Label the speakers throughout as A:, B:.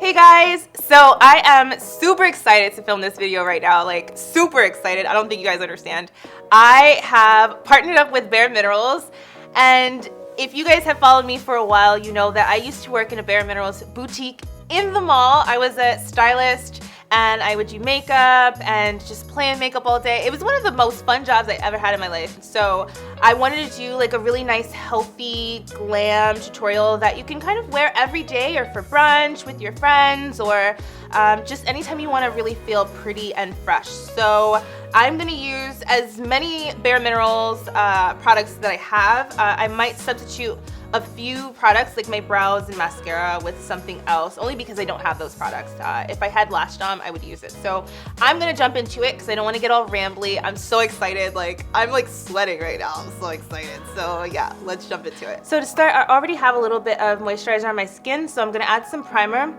A: Hey guys, so I am super excited to film this video right now, like super excited. I don't think you guys understand. I have partnered up with Bare Minerals, and if you guys have followed me for a while, you know that I used to work in a Bare Minerals boutique in the mall. I was a stylist and I would do makeup and just plan makeup all day. It was one of the most fun jobs I ever had in my life. So I wanted to do like a really nice, healthy, glam tutorial that you can kind of wear every day or for brunch with your friends or just anytime you want to really feel pretty and fresh. So I'm gonna use as many Bare Minerals products that I have. I might substitute a few products like my brows and mascara with something else, only because I don't have those products. If I had Lash I would use it. So I'm gonna jump into it because I don't want to get all rambly. I'm so excited, like I'm like sweating right now. I'm so excited. So yeah, let's jump into it. So to start, I already have a little bit of moisturizer on my skin, so I'm gonna add some primer.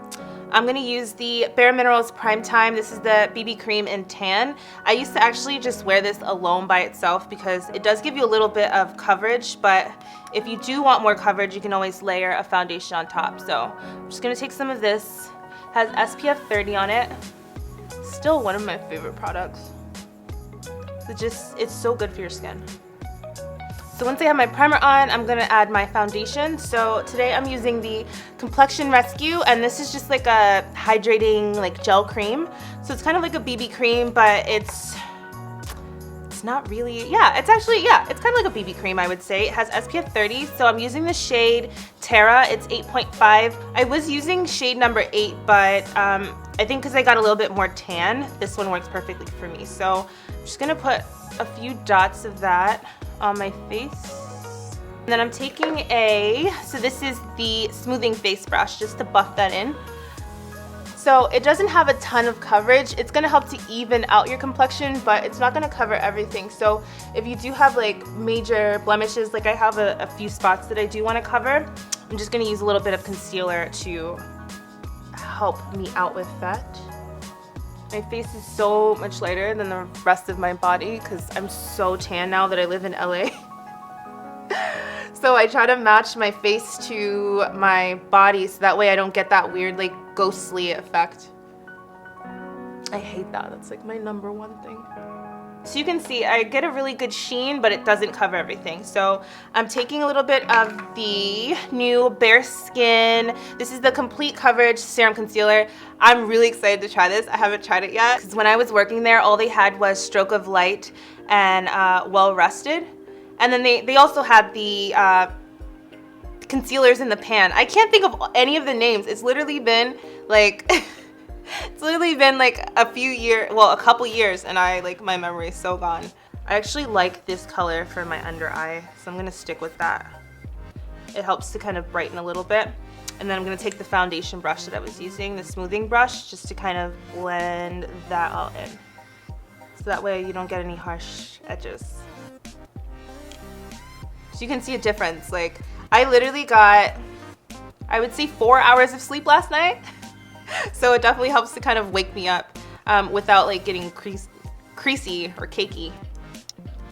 A: I'm gonna use the Bare Minerals PrimeTime. This is the BB cream in tan. I used to actually just wear this alone by itself because it does give you a little bit of coverage, but if you do want more coverage, you can always layer a foundation on top. So I'm just gonna take some of this. Has SPF 30 on it. Still one of my favorite products. It's so good for your skin. So once I have my primer on, I'm gonna add my foundation. So today I'm using the Complexion Rescue, and this is just like a hydrating like gel cream. So it's kind of like a BB cream, but it's not really, yeah, it's actually, yeah, it's kind of like a BB cream, I would say. It has SPF 30, so I'm using the shade Terra. It's 8.5. I was using shade number 8, but I think because I got a little bit more tan, this one works perfectly for me. So I'm just gonna put a few dots of that on my face. And then I'm taking so this is the smoothing face brush, just to buff that in. So it doesn't have a ton of coverage. It's gonna help to even out your complexion, but it's not gonna cover everything. So if you do have like major blemishes, like I have a few spots that I do wanna cover, I'm just gonna use a little bit of concealer to help me out with that. My face is so much lighter than the rest of my body because I'm so tan now that I live in LA. So I try to match my face to my body so that way I don't get that weird like ghostly effect. I hate that. That's like my #1 thing. So you can see I get a really good sheen, but it doesn't cover everything. So I'm taking a little bit of the new Bare Skin. This is the Complete Coverage Serum Concealer. I'm really excited to try this. I haven't tried it yet because when I was working there, all they had was Stroke of Light and Well Rested. And then they also had the concealers in the pan. I can't think of any of the names. It's literally been like it's literally been like a couple years, and my memory is so gone. I actually like this color for my under eye, so I'm gonna stick with that. It helps to kind of brighten a little bit. And then I'm gonna take the foundation brush that I was using, the smoothing brush, just to kind of blend that all in. So that way you don't get any harsh edges. So you can see a difference. Like I literally got, I would say 4 hours of sleep last night. So it definitely helps to kind of wake me up without like getting creasy or cakey.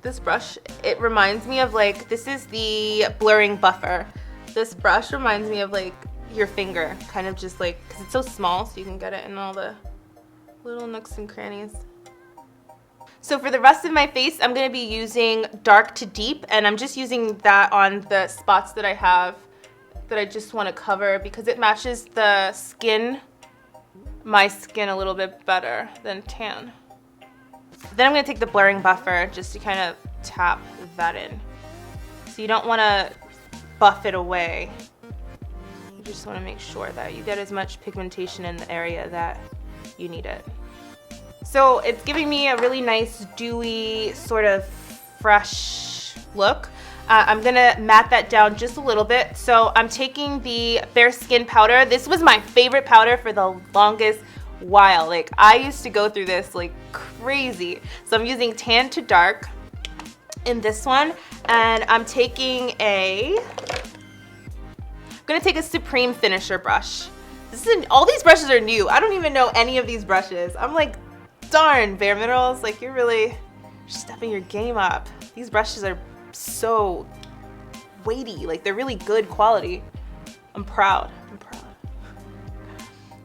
A: This brush, it reminds me of like, this is the blurring buffer. This brush reminds me of like your finger, kind of just like, because it's so small so you can get it in all the little nooks and crannies. So for the rest of my face, I'm going to be using Dark to Deep, and I'm just using that on the spots that I have that I just want to cover because it matches my skin a little bit better than tan. Then I'm going to take the blurring buffer just to kind of tap that in. So you don't want to buff it away. You just want to make sure that you get as much pigmentation in the area that you need it. So it's giving me a really nice dewy sort of fresh look. I'm gonna matte that down just a little bit. So I'm taking the Bare Skin powder. This was my favorite powder for the longest while. Like I used to go through this like crazy. So I'm using Tan to Dark in this one, and I'm taking I'm gonna take a Supreme Finisher brush. All these brushes are new. I don't even know any of these brushes. I'm like, darn, Bare Minerals, like you're really stepping your game up. These brushes are so weighty, like they're really good quality. I'm proud.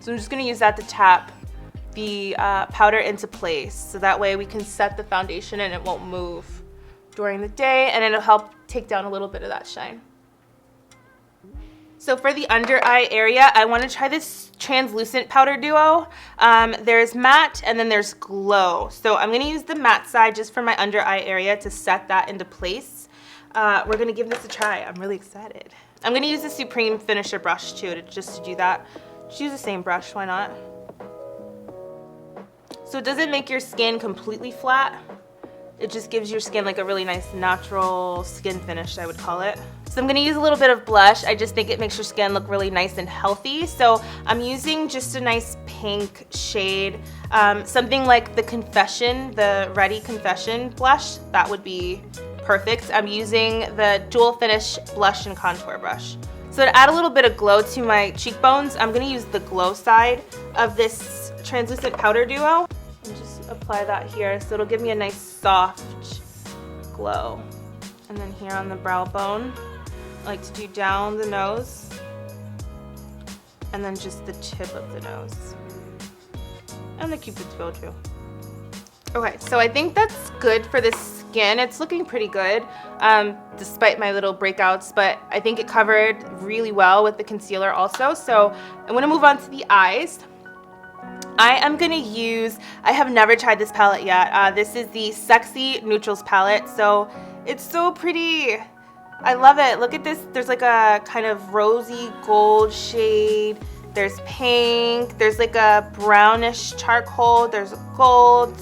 A: So I'm just gonna use that to tap the powder into place. So that way we can set the foundation and it won't move during the day, and it'll help take down a little bit of that shine. So for the under eye area, I want to try this translucent powder duo. There's matte and then there's glow. So I'm going to use the matte side just for my under eye area to set that into place. We're going to give this a try. I'm really excited. I'm going to use the Supreme Finisher brush too, just to do that. Just use the same brush, why not? So it doesn't make your skin completely flat. It just gives your skin like a really nice natural skin finish, I would call it. So I'm gonna use a little bit of blush. I just think it makes your skin look really nice and healthy. So I'm using just a nice pink shade, something like the Confession, the Ready Confession blush. That would be perfect. I'm using the Dual Finish Blush and Contour brush. So to add a little bit of glow to my cheekbones, I'm gonna use the glow side of this translucent powder duo. And just apply that here, so it'll give me a nice soft glow. And then here on the brow bone, I like to do down the nose, and then just the tip of the nose. And the cupid's bow too. Okay, so I think that's good for the skin. It's looking pretty good, despite my little breakouts, but I think it covered really well with the concealer also. So I'm gonna move on to the eyes. I am gonna use, I have never tried this palette yet. This is the Sexy Neutrals palette. So it's so pretty. I love it. Look at this. There's like a kind of rosy gold shade. There's pink. There's like a brownish charcoal. There's gold.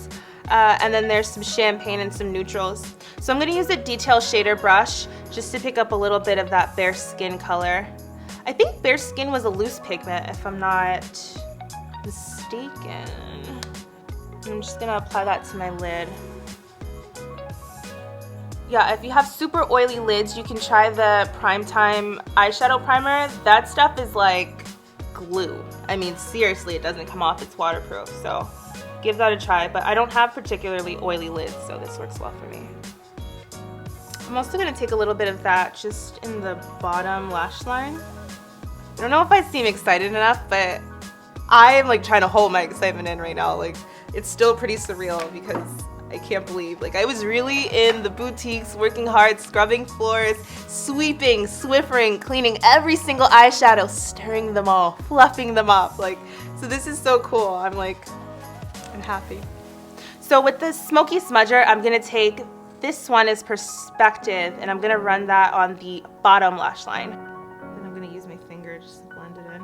A: And then there's some champagne and some neutrals. So I'm gonna use a detail shader brush just to pick up a little bit of that bare skin color. I think bare skin was a loose pigment, if I'm not mistaken. I'm just gonna apply that to my lid. Yeah, if you have super oily lids, you can try the PrimeTime eyeshadow primer. That stuff is like glue. I mean, seriously, it doesn't come off. It's waterproof, so give that a try. But I don't have particularly oily lids, so this works well for me. I'm also gonna take a little bit of that just in the bottom lash line. I don't know if I seem excited enough, but I am like trying to hold my excitement in right now. Like, it's still pretty surreal because I can't believe, like, I was really in the boutiques, working hard, scrubbing floors, sweeping, Swiffering, cleaning every single eyeshadow, stirring them all, fluffing them up. Like, so this is so cool. I'm happy. So with the Smokey Smudger, I'm gonna take this one as Perspective, and I'm gonna run that on the bottom lash line. And I'm gonna use my finger just to blend it in.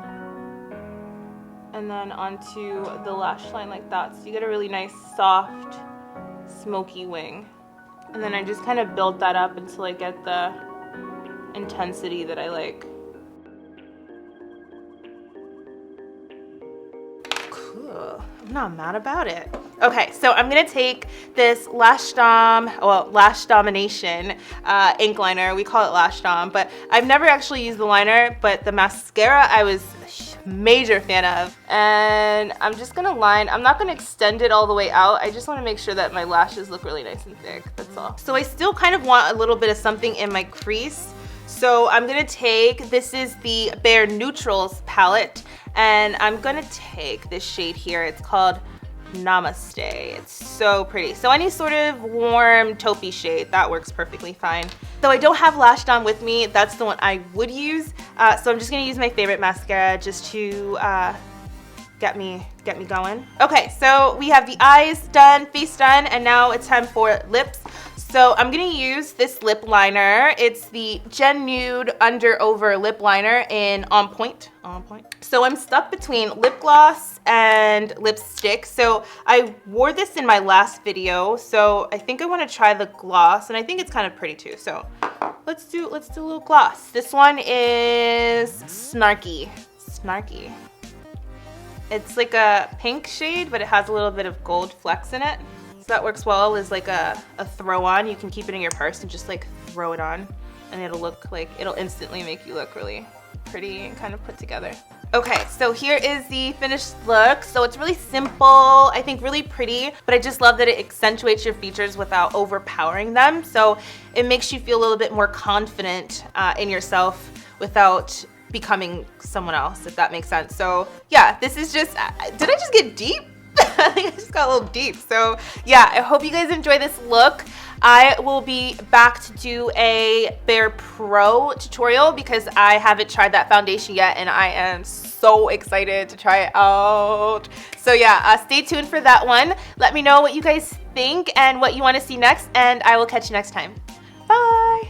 A: And then onto the lash line like that. So you get a really nice soft smoky wing. And then I just kind of build that up until I get the intensity that I like. Cool. I'm not mad about it. Okay, so I'm gonna take this Lash Domination ink liner. We call it Lash Dom, but I've never actually used the liner, but the mascara I was a major fan of. And I'm just gonna line, I'm not gonna extend it all the way out. I just wanna make sure that my lashes look really nice and thick, that's all. So I still kind of want a little bit of something in my crease. So I'm gonna take, this is the Bare Neutrals palette, and I'm gonna take this shade here. It's called Namaste. It's so pretty. So any sort of warm taupey shade, that works perfectly fine. So I don't have Lash Dom with me. That's the one I would use. So I'm just gonna use my favorite mascara just to get me going. Okay, so we have the eyes done, face done, and now it's time for lips. So I'm gonna use this lip liner. It's the Gen Nude Under Over lip liner in On Point. So I'm stuck between lip gloss and lipstick. So I wore this in my last video, so I think I want to try the gloss, and I think it's kind of pretty too. So let's do a little gloss. This one is Snarky. It's like a pink shade, but it has a little bit of gold flecks in it. So that works well as like a throw on. You can keep it in your purse and just like throw it on, and it'll instantly make you look really pretty and kind of put together. Okay, so here is the finished look. So it's really simple, I think really pretty, but I just love that it accentuates your features without overpowering them. So it makes you feel a little bit more confident in yourself without becoming someone else, if that makes sense. So yeah, this is just, did I just get deep? I think I just got a little deep. So yeah, I hope you guys enjoy this look. I will be back to do a Bare Pro tutorial because I haven't tried that foundation yet and I am so excited to try it out. So yeah, stay tuned for that one. Let me know what you guys think and what you want to see next, and I will catch you next time. Bye!